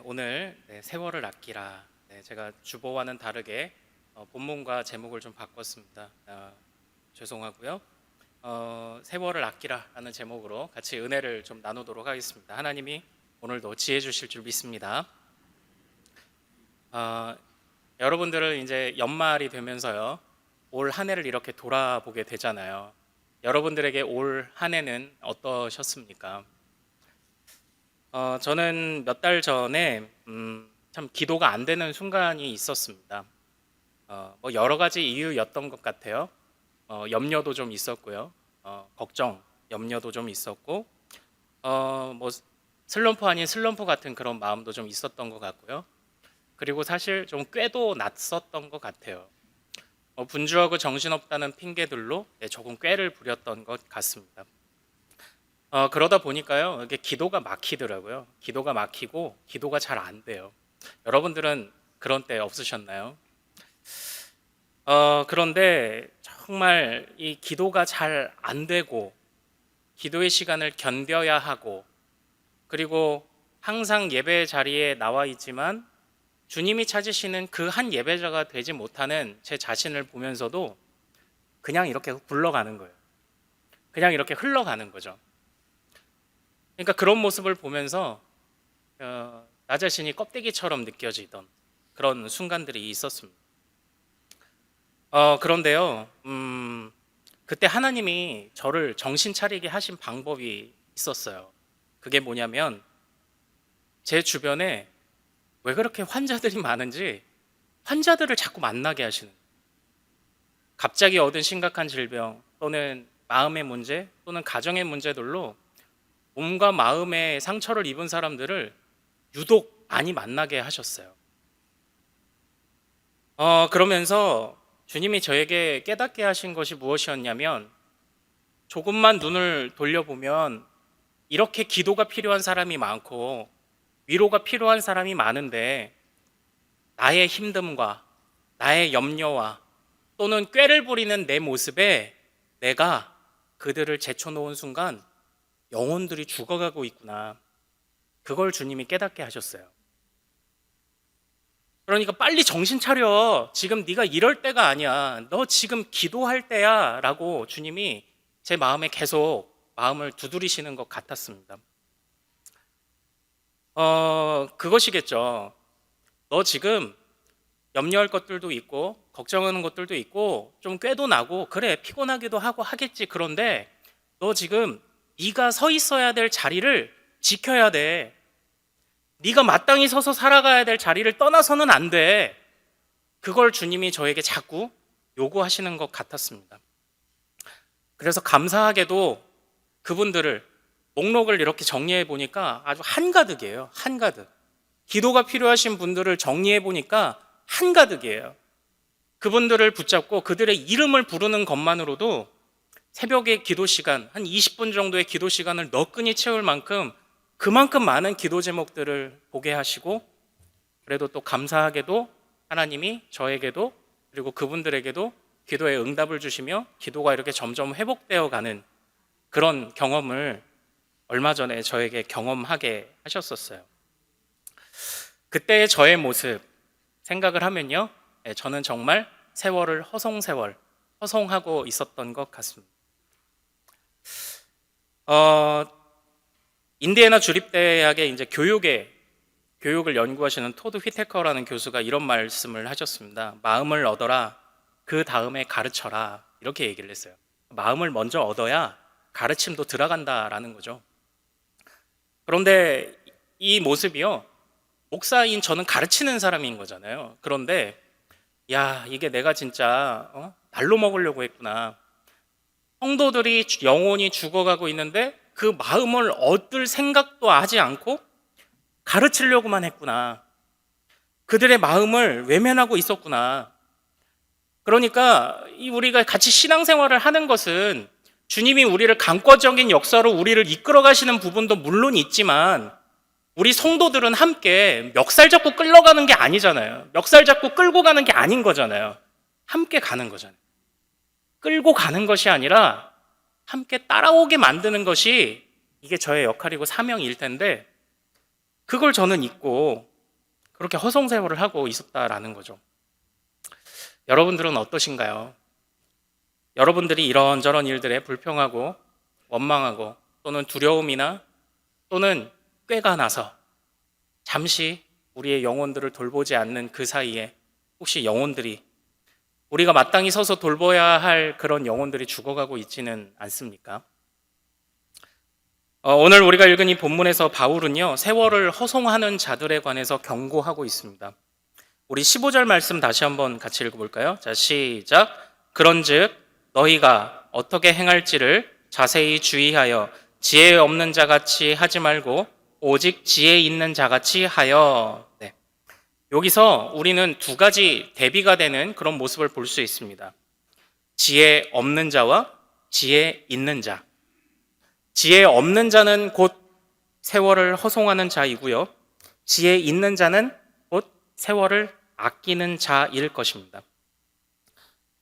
오늘 세월을 아끼라. 제가 주보와는 다르게 본문과 제목을 좀 바꿨습니다. 죄송하고요. 세월을 아끼라라는 제목으로 같이 은혜를 좀 나누도록 하겠습니다. 하나님이 오늘도 지혜 주실 줄 믿습니다. 여러분들은 이제 연말이 되면서요, 올 한 해를 이렇게 돌아보게 되잖아요. 여러분들에게 올 한 해는 어떠셨습니까? 저는 몇 달 전에 참 기도가 안 되는 순간이 있었습니다. 뭐 여러 가지 이유였던 것 같아요. 염려도 좀 있었고요. 걱정, 염려도 좀 있었고, 뭐 슬럼프 아닌 슬럼프 같은 그런 마음도 좀 있었던 것 같고요. 그리고 사실 좀 꾀도 났었던 것 같아요. 분주하고 정신없다는 핑계들로 조금 꾀를 부렸던 것 같습니다. 그러다 보니까요, 이게 기도가 막히더라고요. 기도가 막히고 기도가 잘 안 돼요. 여러분들은 그런 때 없으셨나요? 그런데 정말 이 기도가 잘 안 되고 기도의 시간을 견뎌야 하고, 그리고 항상 예배 자리에 나와 있지만 주님이 찾으시는 그 한 예배자가 되지 못하는 제 자신을 보면서도 그냥 이렇게 굴러가는 거예요. 그냥 이렇게 흘러가는 거죠. 그러니까 그런 모습을 보면서 나 자신이 껍데기처럼 느껴지던 그런 순간들이 있었습니다. 그런데요, 그때 하나님이 저를 정신 차리게 하신 방법이 있었어요. 그게 뭐냐면, 제 주변에 왜 그렇게 환자들이 많은지 환자들을 자꾸 만나게 하시는, 갑자기 얻은 심각한 질병 또는 마음의 문제 또는 가정의 문제들로 몸과 마음의 상처를 입은 사람들을 유독 많이 만나게 하셨어요. 그러면서 주님이 저에게 깨닫게 하신 것이 무엇이었냐면, 조금만 눈을 돌려보면 이렇게 기도가 필요한 사람이 많고 위로가 필요한 사람이 많은데, 나의 힘듦과 나의 염려와 또는 꾀를 부리는 내 모습에 내가 그들을 제쳐놓은 순간 영혼들이 죽어가고 있구나. 그걸 주님이 깨닫게 하셨어요. 그러니까 빨리 정신 차려. 지금 네가 이럴 때가 아니야. 너 지금 기도할 때야. 라고 주님이 제 마음에 계속 마음을 두드리시는 것 같았습니다. 그것이겠죠. 너 지금 염려할 것들도 있고 걱정하는 것들도 있고 좀 꾀도 나고 그래, 피곤하기도 하고 하겠지. 그런데 너 지금 네가 서 있어야 될 자리를 지켜야 돼. 네가 마땅히 서서 살아가야 될 자리를 떠나서는 안 돼. 그걸 주님이 저에게 자꾸 요구하시는 것 같았습니다. 그래서 감사하게도 그분들을 목록을 이렇게 정리해 보니까 아주 한가득이에요. 한가득. 기도가 필요하신 분들을 정리해 보니까 한가득이에요. 그분들을 붙잡고 그들의 이름을 부르는 것만으로도 새벽에 기도 시간, 한 20분 정도의 기도 시간을 너끈히 채울 만큼 그만큼 많은 기도 제목들을 보게 하시고, 그래도 또 감사하게도 하나님이 저에게도 그리고 그분들에게도 기도에 응답을 주시며 기도가 이렇게 점점 회복되어 가는 그런 경험을 얼마 전에 저에게 경험하게 하셨었어요. 그때의 저의 모습 생각을 하면요, 저는 정말 세월을 허송하고 있었던 것 같습니다. 인디애나 주립대학의 이제 교육을 연구하시는 토드 휘테커라는 교수가 이런 말씀을 하셨습니다. 마음을 얻어라, 그 다음에 가르쳐라, 이렇게 얘기를 했어요. 마음을 먼저 얻어야 가르침도 들어간다라는 거죠. 그런데 이 모습이요, 목사인 저는 가르치는 사람인 거잖아요. 그런데 야, 이게 내가 진짜 날로 먹으려고 했구나. 성도들이 영혼이 죽어가고 있는데 그 마음을 얻을 생각도 하지 않고 가르치려고만 했구나. 그들의 마음을 외면하고 있었구나. 그러니까 우리가 같이 신앙생활을 하는 것은 주님이 우리를 강권적인 역사로 우리를 이끌어 가시는 부분도 물론 있지만, 우리 성도들은 함께 멱살 잡고 끌러가는 게 아니잖아요. 멱살 잡고 끌고 가는 게 아닌 거잖아요. 함께 가는 거잖아요. 끌고 가는 것이 아니라 함께 따라오게 만드는 것이 이게 저의 역할이고 사명일 텐데, 그걸 저는 잊고 그렇게 허송세월을 하고 있었다라는 거죠. 여러분들은 어떠신가요? 여러분들이 이런저런 일들에 불평하고 원망하고 또는 두려움이나 또는 꾀가 나서 잠시 우리의 영혼들을 돌보지 않는 그 사이에 혹시 영혼들이 우리가 마땅히 서서 돌봐야 할 그런 영혼들이 죽어가고 있지는 않습니까? 오늘 우리가 읽은 이 본문에서 바울은요, 세월을 허송하는 자들에 관해서 경고하고 있습니다. 우리 15절 말씀 다시 한번 같이 읽어볼까요? 자, 시작. 그런즉 너희가 어떻게 행할지를 자세히 주의하여 지혜 없는 자같이 하지 말고 오직 지혜 있는 자같이 하여. 네. 여기서 우리는 두 가지 대비가 되는 그런 모습을 볼 수 있습니다. 지혜 없는 자와 지혜 있는 자. 지혜 없는 자는 곧 세월을 허송하는 자이고요. 지혜 있는 자는 곧 세월을 아끼는 자일 것입니다.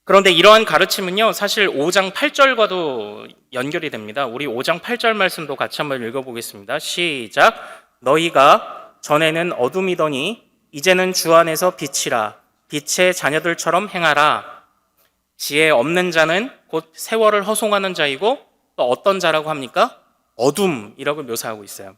그런데 이러한 가르침은요, 사실 5장 8절과도 연결이 됩니다. 우리 5장 8절 말씀도 같이 한번 읽어보겠습니다. 시작. 너희가 전에는 어둠이더니 이제는 주 안에서 빛이라. 빛의 자녀들처럼 행하라. 지혜 없는 자는 곧 세월을 허송하는 자이고 또 어떤 자라고 합니까? 어둠이라고 묘사하고 있어요.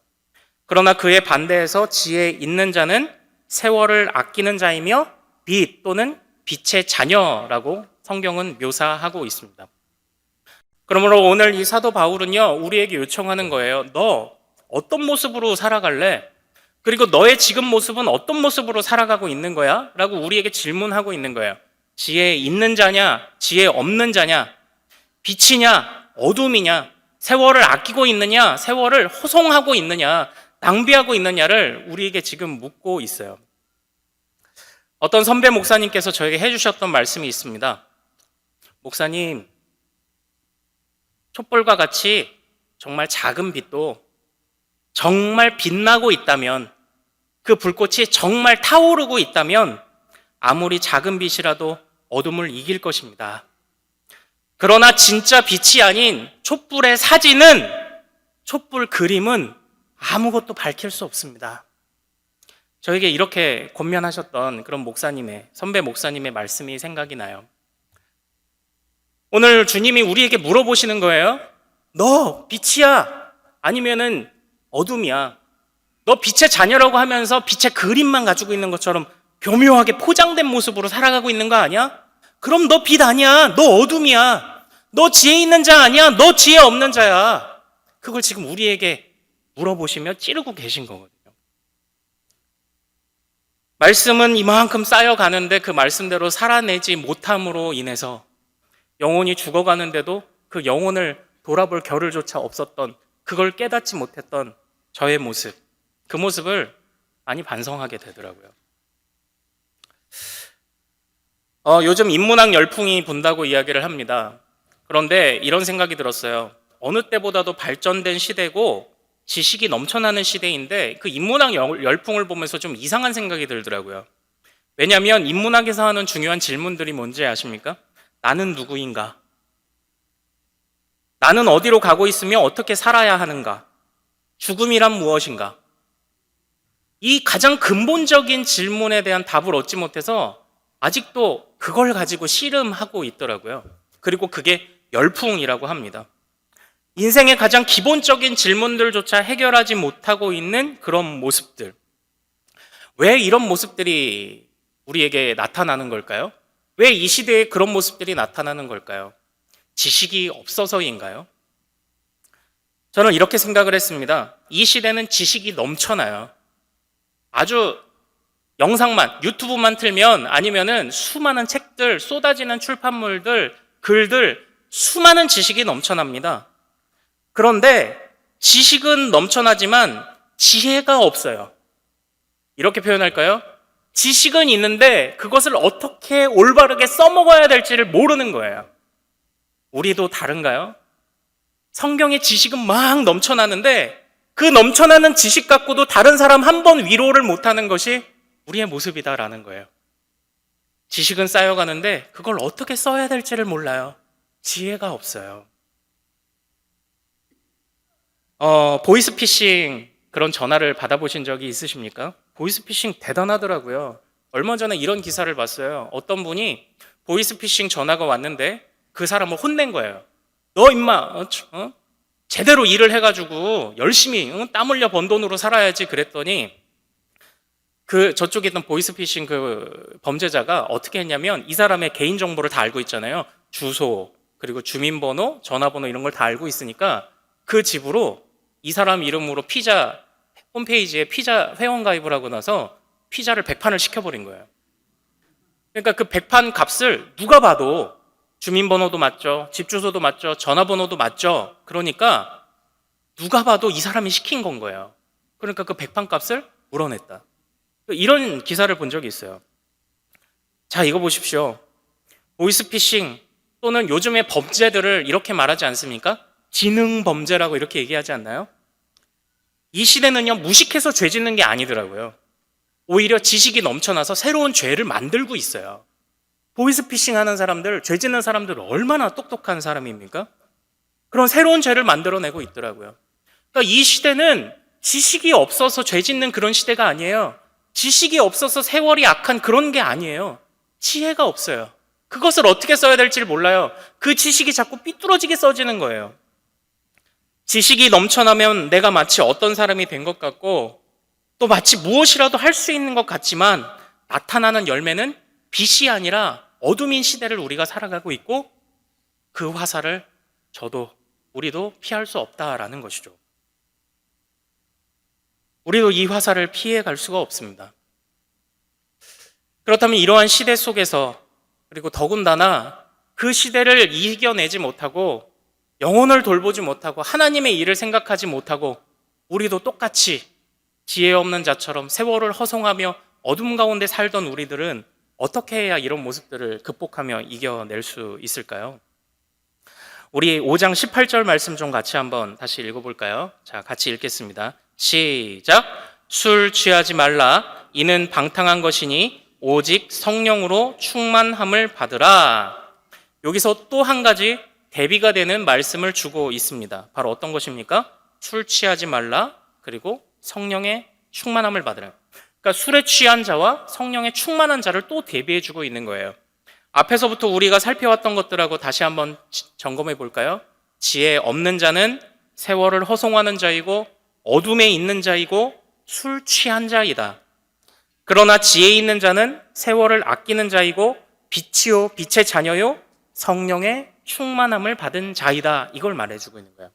그러나 그의 반대에서 지혜 있는 자는 세월을 아끼는 자이며 빛 또는 빛의 자녀라고 성경은 묘사하고 있습니다. 그러므로 오늘 이 사도 바울은요, 우리에게 요청하는 거예요. 너 어떤 모습으로 살아갈래? 그리고 너의 지금 모습은 어떤 모습으로 살아가고 있는 거야? 라고 우리에게 질문하고 있는 거예요. 지혜 있는 자냐? 지혜 없는 자냐? 빛이냐? 어둠이냐? 세월을 아끼고 있느냐? 세월을 허송하고 있느냐? 낭비하고 있느냐를 우리에게 지금 묻고 있어요. 어떤 선배 목사님께서 저에게 해주셨던 말씀이 있습니다. 목사님, 촛불과 같이 정말 작은 빛도 정말 빛나고 있다면, 그 불꽃이 정말 타오르고 있다면 아무리 작은 빛이라도 어둠을 이길 것입니다. 그러나 진짜 빛이 아닌 촛불의 사진은, 촛불 그림은 아무것도 밝힐 수 없습니다. 저에게 이렇게 권면하셨던 그런 선배 목사님의 말씀이 생각이 나요. 오늘 주님이 우리에게 물어보시는 거예요. 너 빛이야? 아니면은 어둠이야? 너 빛의 자녀라고 하면서 빛의 그림만 가지고 있는 것처럼 교묘하게 포장된 모습으로 살아가고 있는 거 아니야? 그럼 너 빛 아니야. 너 어둠이야. 너 지혜 있는 자 아니야. 너 지혜 없는 자야. 그걸 지금 우리에게 물어보시며 찌르고 계신 거거든요. 말씀은 이만큼 쌓여가는데 그 말씀대로 살아내지 못함으로 인해서 영혼이 죽어가는데도 그 영혼을 돌아볼 겨를조차 없었던, 그걸 깨닫지 못했던 저의 모습, 그 모습을 많이 반성하게 되더라고요. 요즘 인문학 열풍이 분다고 이야기를 합니다. 그런데 이런 생각이 들었어요. 어느 때보다도 발전된 시대고 지식이 넘쳐나는 시대인데 그 인문학 열풍을 보면서 좀 이상한 생각이 들더라고요. 왜냐하면 인문학에서 하는 중요한 질문들이 뭔지 아십니까? 나는 누구인가? 나는 어디로 가고 있으며 어떻게 살아야 하는가? 죽음이란 무엇인가? 이 가장 근본적인 질문에 대한 답을 얻지 못해서 아직도 그걸 가지고 씨름하고 있더라고요. 그리고 그게 열풍이라고 합니다. 인생의 가장 기본적인 질문들조차 해결하지 못하고 있는 그런 모습들. 왜 이런 모습들이 우리에게 나타나는 걸까요? 왜 이 시대에 그런 모습들이 나타나는 걸까요? 지식이 없어서인가요? 저는 이렇게 생각을 했습니다. 이 시대는 지식이 넘쳐나요. 아주 영상만, 유튜브만 틀면 아니면은 수많은 책들, 쏟아지는 출판물들, 글들, 수많은 지식이 넘쳐납니다. 그런데 지식은 넘쳐나지만 지혜가 없어요. 이렇게 표현할까요? 지식은 있는데 그것을 어떻게 올바르게 써먹어야 될지를 모르는 거예요. 우리도 다른가요? 성경의 지식은 막 넘쳐나는데 그 넘쳐나는 지식 갖고도 다른 사람 한 번 위로를 못하는 것이 우리의 모습이다라는 거예요. 지식은 쌓여가는데 그걸 어떻게 써야 될지를 몰라요. 지혜가 없어요. 보이스피싱 그런 전화를 받아보신 적이 있으십니까? 보이스피싱 대단하더라고요. 얼마 전에 이런 기사를 봤어요. 어떤 분이 보이스피싱 전화가 왔는데 그 사람을 혼낸 거예요. 너 임마 제대로 일을 해가지고 열심히 땀 흘려 번 돈으로 살아야지 그랬더니 그 저쪽에 있던 보이스피싱 그 범죄자가 어떻게 했냐면 이 사람의 개인 정보를 다 알고 있잖아요. 주소, 그리고 주민번호, 전화번호 이런 걸 다 알고 있으니까 그 집으로 이 사람 이름으로 피자 홈페이지에 피자 회원 가입을 하고 나서 피자를 100판을 시켜버린 거예요. 그러니까 그 100판 값을 누가 봐도 주민번호도 맞죠, 집 주소도 맞죠, 전화번호도 맞죠. 그러니까 누가 봐도 이 사람이 시킨 건 거예요. 그러니까 그 100판 값을 물어냈다. 이런 기사를 본 적이 있어요. 자, 이거 보십시오. 보이스피싱 또는 요즘의 범죄들을 이렇게 말하지 않습니까? 지능범죄라고 이렇게 얘기하지 않나요? 이 시대는요, 무식해서 죄 짓는 게 아니더라고요. 오히려 지식이 넘쳐나서 새로운 죄를 만들고 있어요. 보이스피싱 하는 사람들, 죄 짓는 사람들 얼마나 똑똑한 사람입니까? 그런 새로운 죄를 만들어내고 있더라고요. 그러니까 이 시대는 지식이 없어서 죄 짓는 그런 시대가 아니에요. 지식이 없어서 세월이 악한 그런 게 아니에요. 지혜가 없어요. 그것을 어떻게 써야 될지 몰라요. 그 지식이 자꾸 삐뚤어지게 써지는 거예요. 지식이 넘쳐나면 내가 마치 어떤 사람이 된 것 같고 또 마치 무엇이라도 할 수 있는 것 같지만 나타나는 열매는 빛이 아니라 어둠인 시대를 우리가 살아가고 있고 그 화살을 우리도 피할 수 없다라는 것이죠. 우리도 이 화살을 피해갈 수가 없습니다. 그렇다면 이러한 시대 속에서 그리고 더군다나 그 시대를 이겨내지 못하고 영혼을 돌보지 못하고 하나님의 일을 생각하지 못하고 우리도 똑같이 지혜 없는 자처럼 세월을 허송하며 어둠 가운데 살던 우리들은 어떻게 해야 이런 모습들을 극복하며 이겨낼 수 있을까요? 우리 5장 18절 말씀 좀 같이 한번 다시 읽어볼까요? 자, 같이 읽겠습니다. 시작. 술 취하지 말라. 이는 방탕한 것이니 오직 성령으로 충만함을 받으라. 여기서 또 한 가지 대비가 되는 말씀을 주고 있습니다. 바로 어떤 것입니까? 술 취하지 말라. 그리고 성령의 충만함을 받으라. 그러니까 술에 취한 자와 성령의 충만한 자를 또 대비해 주고 있는 거예요. 앞에서부터 우리가 살펴왔던 것들하고 다시 한번 점검해 볼까요? 지혜 없는 자는 세월을 허송하는 자이고 어둠에 있는 자이고 술 취한 자이다. 그러나 지혜 있는 자는 세월을 아끼는 자이고 빛이요 빛의 자녀요 성령의 충만함을 받은 자이다. 이걸 말해주고 있는 거예요.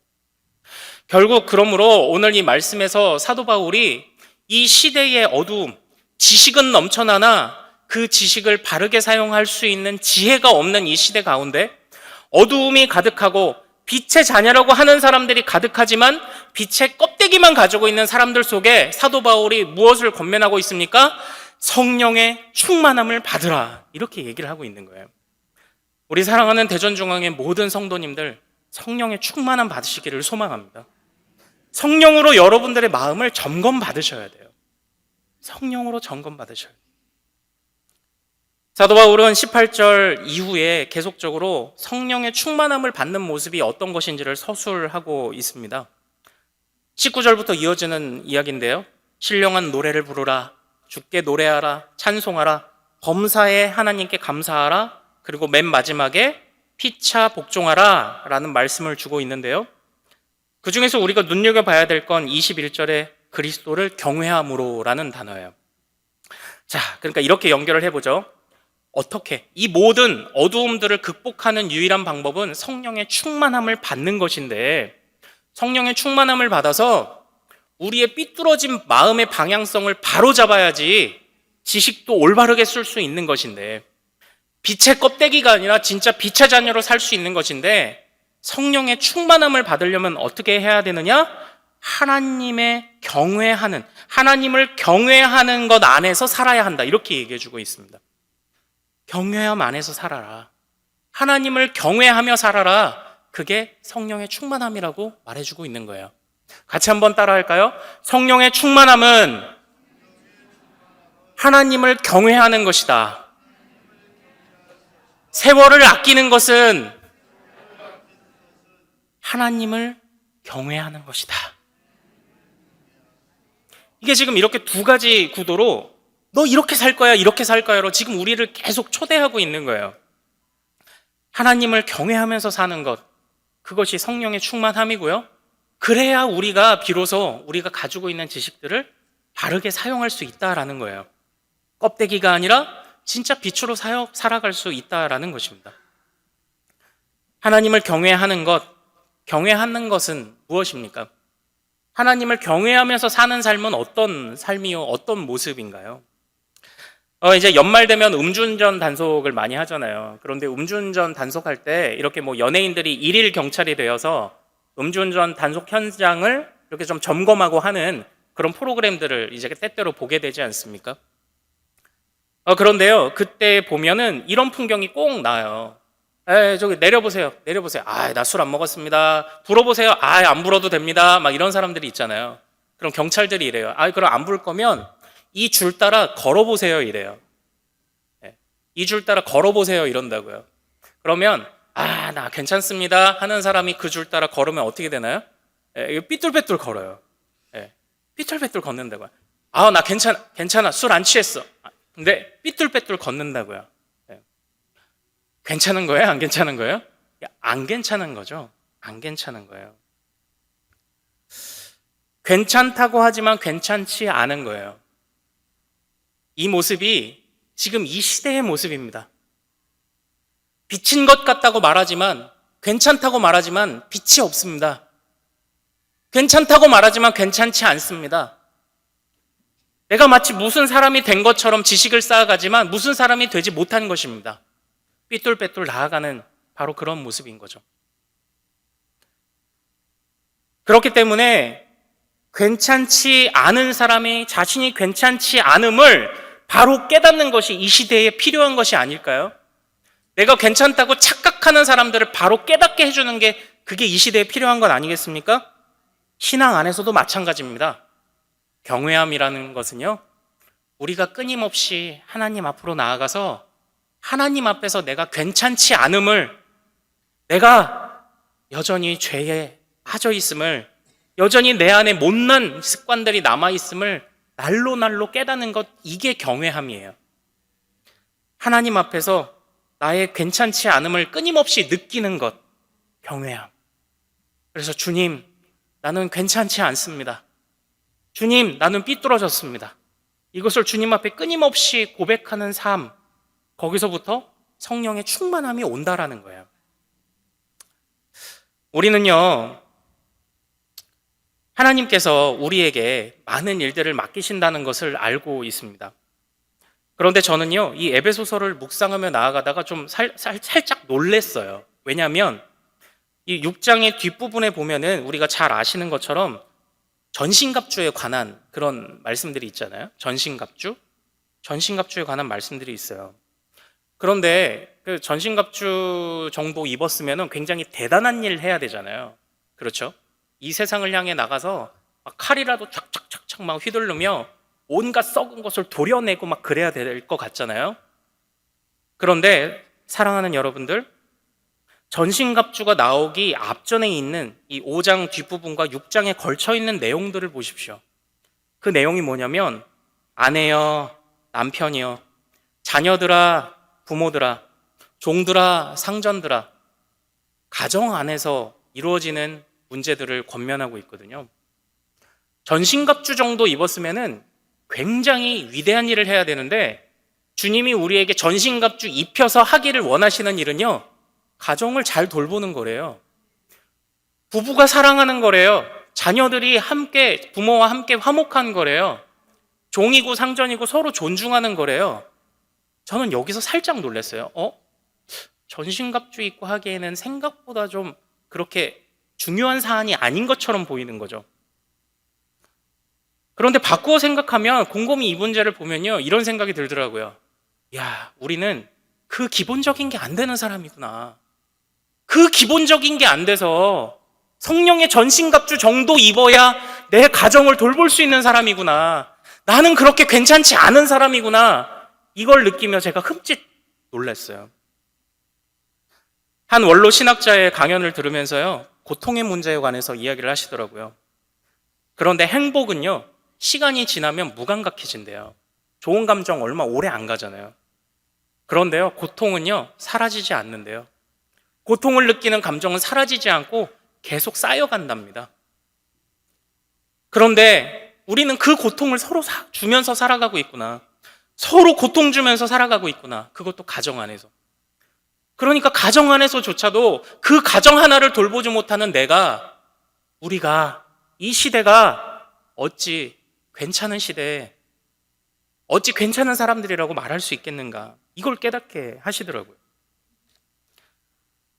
결국 그러므로 오늘 이 말씀에서 사도 바울이 이 시대의 어두움, 지식은 넘쳐나나 그 지식을 바르게 사용할 수 있는 지혜가 없는 이 시대 가운데 어두움이 가득하고 빛의 자녀라고 하는 사람들이 가득하지만 빛의 껍데기만 가지고 있는 사람들 속에 사도 바울이 무엇을 권면하고 있습니까? 성령의 충만함을 받으라. 이렇게 얘기를 하고 있는 거예요. 우리 사랑하는 대전중앙의 모든 성도님들 성령의 충만함 받으시기를 소망합니다. 성령으로 여러분들의 마음을 점검 받으셔야 돼요. 성령으로 점검 받으셔야 돼요. 사도 바울은 18절 이후에 계속적으로 성령의 충만함을 받는 모습이 어떤 것인지를 서술하고 있습니다. 19절부터 이어지는 이야기인데요. 신령한 노래를 부르라, 주께 노래하라, 찬송하라, 범사에 하나님께 감사하라, 그리고 맨 마지막에 피차 복종하라 라는 말씀을 주고 있는데요. 그 중에서 우리가 눈여겨봐야 될 건 21절에 그리스도를 경외함으로 라는 단어예요. 자, 그러니까 이렇게 연결을 해보죠. 어떻게? 이 모든 어두움들을 극복하는 유일한 방법은 성령의 충만함을 받는 것인데 성령의 충만함을 받아서 우리의 삐뚤어진 마음의 방향성을 바로 잡아야지 지식도 올바르게 쓸 수 있는 것인데 빛의 껍데기가 아니라 진짜 빛의 자녀로 살 수 있는 것인데 성령의 충만함을 받으려면 어떻게 해야 되느냐? 하나님을 경외하는 것 안에서 살아야 한다. 이렇게 얘기해 주고 있습니다. 경외함 안에서 살아라. 하나님을 경외하며 살아라. 그게 성령의 충만함이라고 말해주고 있는 거예요. 같이 한번 따라할까요? 성령의 충만함은 하나님을 경외하는 것이다. 세월을 아끼는 것은 하나님을 경외하는 것이다. 이게 지금 이렇게 두 가지 구도로 너 이렇게 살 거야, 이렇게 살 거야로 지금 우리를 계속 초대하고 있는 거예요. 하나님을 경외하면서 사는 것, 그것이 성령의 충만함이고요. 그래야 우리가 비로소 우리가 가지고 있는 지식들을 바르게 사용할 수 있다라는 거예요. 껍데기가 아니라 진짜 빛으로 살아갈 수 있다라는 것입니다. 하나님을 경외하는 것은 무엇입니까? 하나님을 경외하면서 사는 삶은 어떤 삶이요? 어떤 모습인가요? 이제 연말 되면 음주운전 단속을 많이 하잖아요. 그런데 음주운전 단속할 때 이렇게 뭐 연예인들이 일일 경찰이 되어서 음주운전 단속 현장을 이렇게 좀 점검하고 하는 그런 프로그램들을 이제 때때로 보게 되지 않습니까? 그런데요, 그때 보면은 이런 풍경이 꼭 나와요. 저기 내려보세요. 나 술 안 먹었습니다. 불어보세요. 안 불어도 됩니다. 막 이런 사람들이 있잖아요. 그럼 경찰들이 이래요. 그럼 안 부를 거면 이 줄 따라 걸어보세요. 이래요. 이 줄 따라 걸어보세요. 이런다고요. 그러면 나 괜찮습니다 하는 사람이 그 줄 따라 걸으면 어떻게 되나요? 삐뚤빼뚤 걸어요. 삐뚤빼뚤 걷는다고요. 나 괜찮아. 술 안 취했어. 근데 삐뚤빼뚤 걷는다고요. 괜찮은 거예요? 안 괜찮은 거예요? 안 괜찮은 거죠. 안 괜찮은 거예요. 괜찮다고 하지만 괜찮지 않은 거예요. 이 모습이 지금 이 시대의 모습입니다. 빛인 것 같다고 말하지만, 괜찮다고 말하지만 빛이 없습니다. 괜찮다고 말하지만 괜찮지 않습니다. 내가 마치 무슨 사람이 된 것처럼 지식을 쌓아가지만 무슨 사람이 되지 못한 것입니다. 삐뚤빼뚤 나아가는 바로 그런 모습인 거죠. 그렇기 때문에 괜찮지 않은 사람이 자신이 괜찮지 않음을 바로 깨닫는 것이 이 시대에 필요한 것이 아닐까요? 내가 괜찮다고 착각하는 사람들을 바로 깨닫게 해주는 게 그게 이 시대에 필요한 건 아니겠습니까? 신앙 안에서도 마찬가지입니다. 경외함이라는 것은요, 우리가 끊임없이 하나님 앞으로 나아가서 하나님 앞에서 내가 괜찮지 않음을, 내가 여전히 죄에 빠져 있음을, 여전히 내 안에 못난 습관들이 남아있음을 날로 깨닫는 것, 이게 경외함이에요. 하나님 앞에서 나의 괜찮지 않음을 끊임없이 느끼는 것, 경외함. 그래서 주님, 나는 괜찮지 않습니다. 주님, 나는 삐뚤어졌습니다. 이것을 주님 앞에 끊임없이 고백하는 삶, 거기서부터 성령의 충만함이 온다라는 거예요. 우리는요, 하나님께서 우리에게 많은 일들을 맡기신다는 것을 알고 있습니다. 그런데 저는요, 이 에베소서를 묵상하며 나아가다가 좀 살짝 놀랬어요. 왜냐하면 이 6장의 뒷부분에 보면은 우리가 잘 아시는 것처럼 전신갑주에 관한 그런 말씀들이 있잖아요. 전신갑주에 관한 말씀들이 있어요. 그런데 그 전신갑주 정도 입었으면 굉장히 대단한 일 해야 되잖아요. 그렇죠? 이 세상을 향해 나가서 막 칼이라도 촥촥촥촥 막 휘두르며 온갖 썩은 것을 도려내고 막 그래야 될 것 같잖아요. 그런데 사랑하는 여러분들, 전신갑주가 나오기 앞전에 있는 이 5장 뒷부분과 6장에 걸쳐있는 내용들을 보십시오. 그 내용이 뭐냐면, 아내여, 남편이여, 자녀들아, 부모들아, 종들아, 상전들아, 가정 안에서 이루어지는 문제들을 권면하고 있거든요. 전신갑주 정도 입었으면은 굉장히 위대한 일을 해야 되는데, 주님이 우리에게 전신갑주 입혀서 하기를 원하시는 일은요, 가정을 잘 돌보는 거래요. 부부가 사랑하는 거래요. 자녀들이 함께, 부모와 함께 화목한 거래요. 종이고 상전이고 서로 존중하는 거래요. 저는 여기서 살짝 놀랐어요. 전신갑주 입고 하기에는 생각보다 좀 그렇게 중요한 사안이 아닌 것처럼 보이는 거죠. 그런데 바꾸어 생각하면 곰곰이 이 문제를 보면요, 이런 생각이 들더라고요. 야, 우리는 그 기본적인 게 안 되는 사람이구나. 그 기본적인 게 안 돼서 성령의 전신갑주 정도 입어야 내 가정을 돌볼 수 있는 사람이구나. 나는 그렇게 괜찮지 않은 사람이구나. 이걸 느끼며 제가 흠칫 놀랐어요. 한 원로 신학자의 강연을 들으면서요, 고통의 문제에 관해서 이야기를 하시더라고요. 그런데 행복은요, 시간이 지나면 무감각해진대요. 좋은 감정 얼마 오래 안 가잖아요. 그런데요, 고통은요, 사라지지 않는데요. 고통을 느끼는 감정은 사라지지 않고 계속 쌓여간답니다. 그런데 우리는 그 고통을 서로 주면서 살아가고 있구나. 서로 고통 주면서 살아가고 있구나. 그것도 가정 안에서. 그러니까 가정 안에서조차도 그 가정 하나를 돌보지 못하는 우리가, 이 시대가 어찌 괜찮은 시대에, 어찌 괜찮은 사람들이라고 말할 수 있겠는가. 이걸 깨닫게 하시더라고요.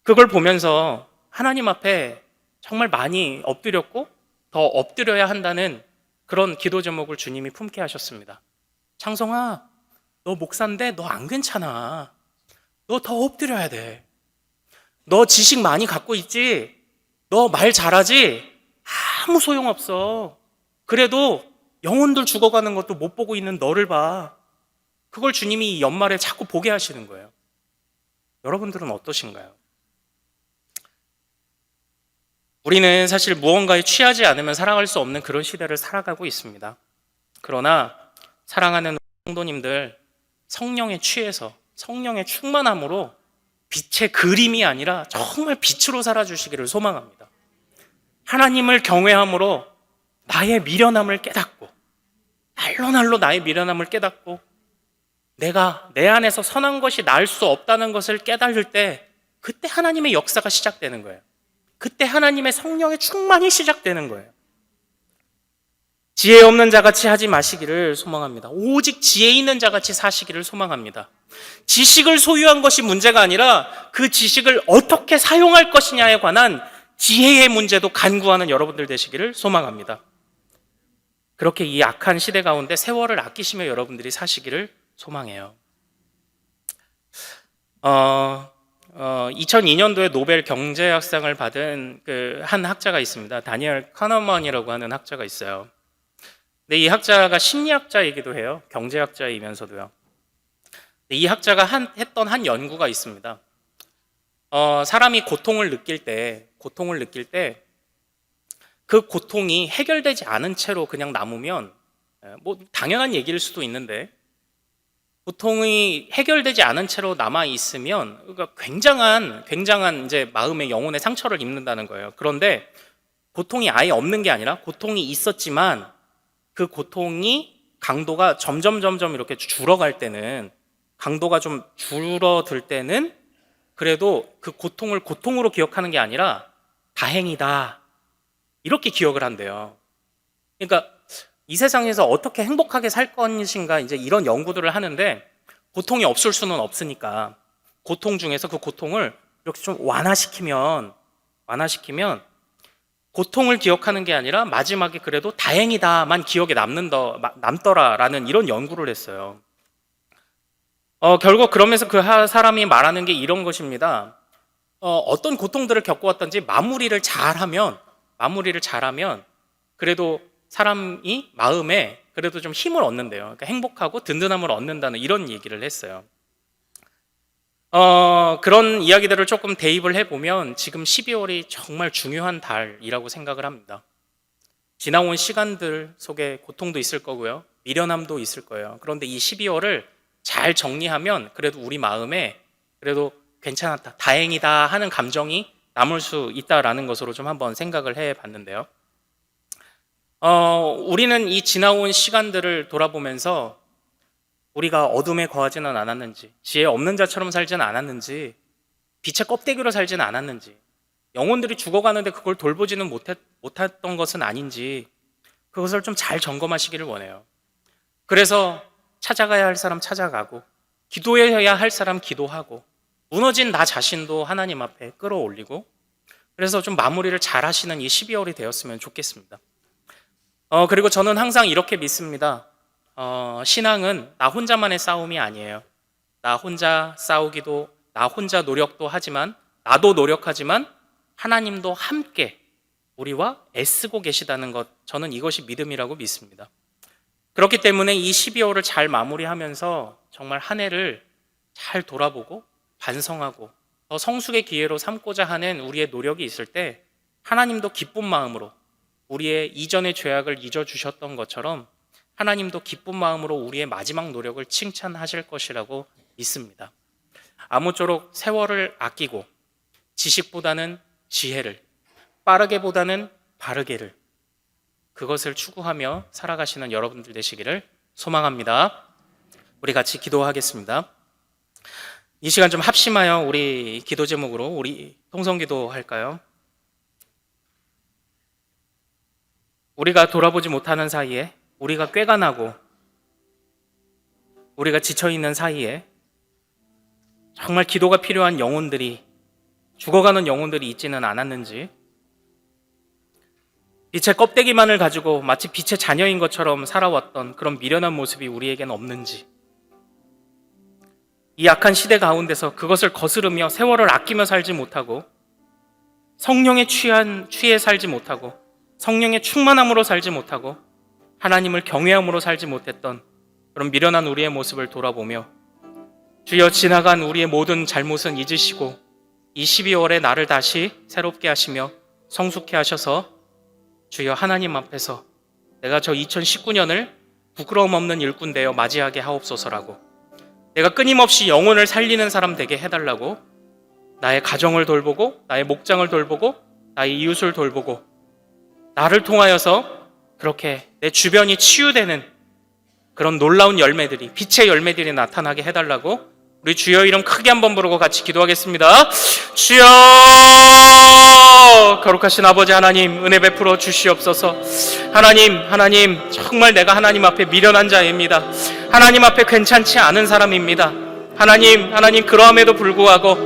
그걸 보면서 하나님 앞에 정말 많이 엎드렸고 더 엎드려야 한다는 그런 기도 제목을 주님이 품게 하셨습니다. 창성아, 너 목사인데 너 안 괜찮아. 너 더 엎드려야 돼. 너 지식 많이 갖고 있지? 너 말 잘하지? 아무 소용없어. 그래도 영혼들 죽어가는 것도 못 보고 있는 너를 봐. 그걸 주님이 연말에 자꾸 보게 하시는 거예요. 여러분들은 어떠신가요? 우리는 사실 무언가에 취하지 않으면 살아갈 수 없는 그런 시대를 살아가고 있습니다. 그러나 사랑하는 성도님들, 성령에 취해서 성령의 충만함으로 빛의 그림이 아니라 정말 빛으로 살아주시기를 소망합니다. 하나님을 경외함으로 나의 미련함을 깨닫고, 날로 나의 미련함을 깨닫고, 내가 내 안에서 선한 것이 날 수 없다는 것을 깨달을 때, 그때 하나님의 역사가 시작되는 거예요. 그때 하나님의 성령의 충만이 시작되는 거예요. 지혜 없는 자같이 하지 마시기를 소망합니다. 오직 지혜 있는 자같이 사시기를 소망합니다. 지식을 소유한 것이 문제가 아니라 그 지식을 어떻게 사용할 것이냐에 관한 지혜의 문제도 간구하는 여러분들 되시기를 소망합니다. 그렇게 이 악한 시대 가운데 세월을 아끼시며 여러분들이 사시기를 소망해요. 2002년도에 노벨 경제학상을 받은 그 한 학자가 있습니다. 다니엘 카너먼이라고 하는 학자가 있어요. 근데 이 학자가 심리학자이기도 해요. 경제학자이면서도요. 이 학자가 했던 한 연구가 있습니다. 사람이 고통을 느낄 때 그 고통이 해결되지 않은 채로 그냥 남으면, 뭐 당연한 얘기일 수도 있는데, 고통이 해결되지 않은 채로 남아 있으면 그러니까 굉장한 이제 마음의 영혼의 상처를 입는다는 거예요. 그런데 고통이 아예 없는 게 아니라 고통이 있었지만 그 고통이 강도가 점점 이렇게 줄어갈 때는, 강도가 좀 줄어들 때는 그래도 그 고통을 고통으로 기억하는 게 아니라 다행이다, 이렇게 기억을 한대요. 그러니까 이 세상에서 어떻게 행복하게 살 것인가, 이제 이런 연구들을 하는데, 고통이 없을 수는 없으니까 고통 중에서 그 고통을 이렇게 좀 완화시키면 고통을 기억하는 게 아니라 마지막에 그래도 다행이다만 기억에 남더라라는 이런 연구를 했어요. 결국 그러면서 그 사람이 말하는 게 이런 것입니다. 어떤 고통들을 겪어왔던지 마무리를 잘하면 그래도 사람이 마음에 그래도 좀 힘을 얻는데요. 그러니까 행복하고 든든함을 얻는다는 이런 얘기를 했어요. 그런 이야기들을 조금 대입을 해보면 지금 12월이 정말 중요한 달이라고 생각을 합니다. 지나온 시간들 속에 고통도 있을 거고요. 미련함도 있을 거예요. 그런데 이 12월을 잘 정리하면 그래도 우리 마음에 그래도 괜찮았다, 다행이다 하는 감정이 남을 수 있다라는 것으로 좀 한번 생각을 해봤는데요. 우리는 이 지나온 시간들을 돌아보면서 우리가 어둠에 거하지는 않았는지, 지혜 없는 자처럼 살지는 않았는지, 빛의 껍데기로 살지는 않았는지, 영혼들이 죽어가는데 그걸 돌보지는 못했던 것은 아닌지, 그것을 좀 잘 점검하시기를 원해요. 그래서 찾아가야 할 사람 찾아가고, 기도해야 할 사람 기도하고, 무너진 나 자신도 하나님 앞에 끌어올리고, 그래서 좀 마무리를 잘 하시는 이 12월이 되었으면 좋겠습니다. 그리고 저는 항상 이렇게 믿습니다. 신앙은 나 혼자만의 싸움이 아니에요. 나 혼자 싸우기도, 나 혼자 노력도 하지만, 나도 노력하지만 하나님도 함께 우리와 애쓰고 계시다는 것, 저는 이것이 믿음이라고 믿습니다. 그렇기 때문에 이 12월을 잘 마무리하면서 정말 한 해를 잘 돌아보고 반성하고 더 성숙의 기회로 삼고자 하는 우리의 노력이 있을 때 하나님도 기쁜 마음으로 우리의 이전의 죄악을 잊어주셨던 것처럼 하나님도 기쁜 마음으로 우리의 마지막 노력을 칭찬하실 것이라고 믿습니다. 아무쪼록 세월을 아끼고 지식보다는 지혜를, 빠르게보다는 바르게를, 그것을 추구하며 살아가시는 여러분들 되시기를 소망합니다. 우리 같이 기도하겠습니다. 이 시간 좀 합심하여 우리 기도 제목으로 우리 통성기도 할까요? 우리가 돌아보지 못하는 사이에, 우리가 꾀가 나고 우리가 지쳐있는 사이에 정말 기도가 필요한 영혼들이, 죽어가는 영혼들이 있지는 않았는지, 빛의 껍데기만을 가지고 마치 빛의 자녀인 것처럼 살아왔던 그런 미련한 모습이 우리에게는 없는지, 이 악한 시대 가운데서 그것을 거스르며 세월을 아끼며 살지 못하고 성령에 취해 살지 못하고 성령의 충만함으로 살지 못하고 하나님을 경외함으로 살지 못했던 그런 미련한 우리의 모습을 돌아보며 주여 지나간 우리의 모든 잘못은 잊으시고 이 12월에 나를 다시 새롭게 하시며 성숙케 하셔서 주여 하나님 앞에서 내가 저 2019년을 부끄러움 없는 일꾼 되어 맞이하게 하옵소서라고, 내가 끊임없이 영혼을 살리는 사람 되게 해달라고, 나의 가정을 돌보고 나의 목장을 돌보고 나의 이웃을 돌보고 나를 통하여서 그렇게 내 주변이 치유되는 그런 놀라운 열매들이, 빛의 열매들이 나타나게 해달라고 우리 주여 이름 크게 한번 부르고 같이 기도하겠습니다. 주여, 거룩하신 아버지 하나님, 은혜 베풀어 주시옵소서. 하나님 정말 내가 하나님 앞에 미련한 자입니다. 하나님 앞에 괜찮지 않은 사람입니다. 하나님 그러함에도 불구하고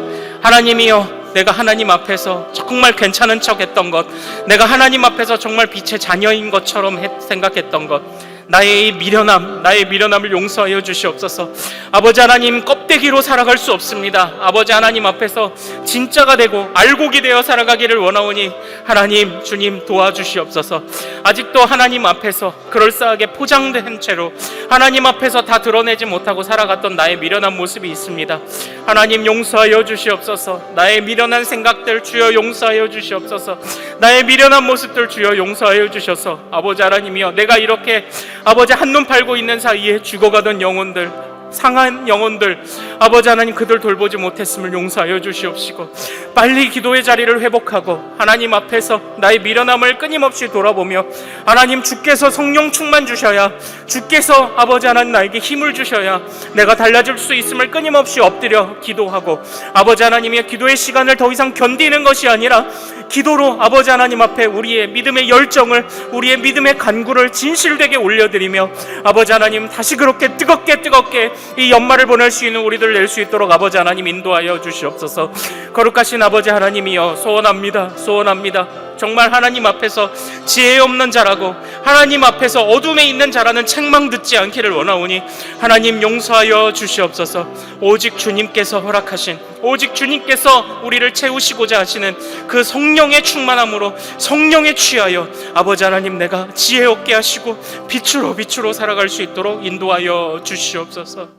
하나님이여, 내가 하나님 앞에서 정말 괜찮은 척했던 것, 내가 하나님 앞에서 정말 빛의 자녀인 것처럼 생각했던 것, 나의 이 미련함, 나의 미련함을 용서하여 주시옵소서. 아버지 하나님, 껍데기로 살아갈 수 없습니다. 아버지 하나님 앞에서 진짜가 되고 알곡이 되어 살아가기를 원하오니 하나님, 주님 도와주시옵소서. 아직도 하나님 앞에서 그럴싸하게 포장된 채로 하나님 앞에서 다 드러내지 못하고 살아갔던 나의 미련한 모습이 있습니다. 하나님 용서하여 주시옵소서. 나의 미련한 생각들 주여 용서하여 주시옵소서. 나의 미련한 모습들 주여 용서하여 주셔서 아버지 하나님이여, 내가 이렇게 아버지 한눈 팔고 있는 사이에 죽어가던 영혼들, 상한 영혼들, 아버지 하나님 그들 돌보지 못했음을 용서하여 주시옵시고 빨리 기도의 자리를 회복하고 하나님 앞에서 나의 미련함을 끊임없이 돌아보며 하나님 주께서 성령 충만 주셔야, 주께서 아버지 하나님 나에게 힘을 주셔야 내가 달라질 수 있음을 끊임없이 엎드려 기도하고 아버지 하나님의 기도의 시간을 더 이상 견디는 것이 아니라 기도로 아버지 하나님 앞에 우리의 믿음의 열정을, 우리의 믿음의 간구를 진실되게 올려드리며 아버지 하나님 다시 그렇게 뜨겁게 이 연말을 보낼 수 있는 우리들 낼 수 있도록 아버지 하나님 인도하여 주시옵소서. 거룩하신 아버지 하나님이여, 소원합니다. 정말 하나님 앞에서 지혜 없는 자라고 하나님 앞에서 어둠에 있는 자라는 책망 듣지 않기를 원하오니 하나님 용서하여 주시옵소서. 오직 주님께서 허락하신, 오직 주님께서 우리를 채우시고자 하시는 그 성령의 충만함으로 성령에 취하여 아버지 하나님 내가 지혜 얻게 하시고 빛으로 살아갈 수 있도록 인도하여 주시옵소서.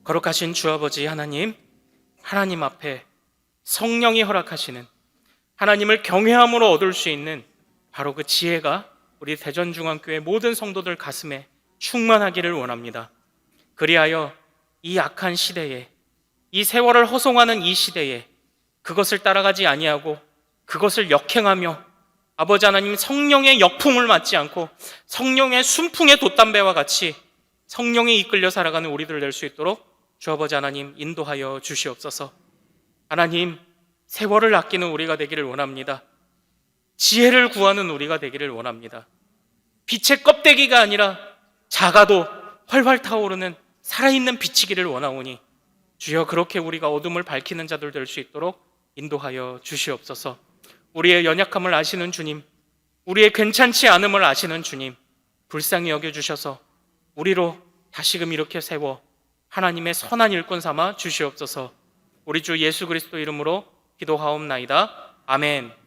거룩하신 주 아버지 하나님, 하나님 앞에 성령이 허락하시는 하나님을 경외함으로 얻을 수 있는 바로 그 지혜가 우리 대전중앙교회 모든 성도들 가슴에 충만하기를 원합니다. 그리하여 이 악한 시대에, 이 세월을 허송하는 이 시대에 그것을 따라가지 아니하고 그것을 역행하며 아버지 하나님 성령의 역풍을 맞지 않고 성령의 순풍의 돛담배와 같이 성령에 이끌려 살아가는 우리들 될 수 있도록 주 아버지 하나님 인도하여 주시옵소서. 하나님, 세월을 아끼는 우리가 되기를 원합니다. 지혜를 구하는 우리가 되기를 원합니다. 빛의 껍데기가 아니라 작아도 활활 타오르는 살아있는 빛이기를 원하오니 주여 그렇게 우리가 어둠을 밝히는 자들 될 수 있도록 인도하여 주시옵소서. 우리의 연약함을 아시는 주님, 우리의 괜찮지 않음을 아시는 주님, 불쌍히 여겨주셔서 우리로 다시금 이렇게 세워 하나님의 선한 일꾼 삼아 주시옵소서. 우리 주 예수 그리스도 이름으로 기도하옵나이다. 아멘.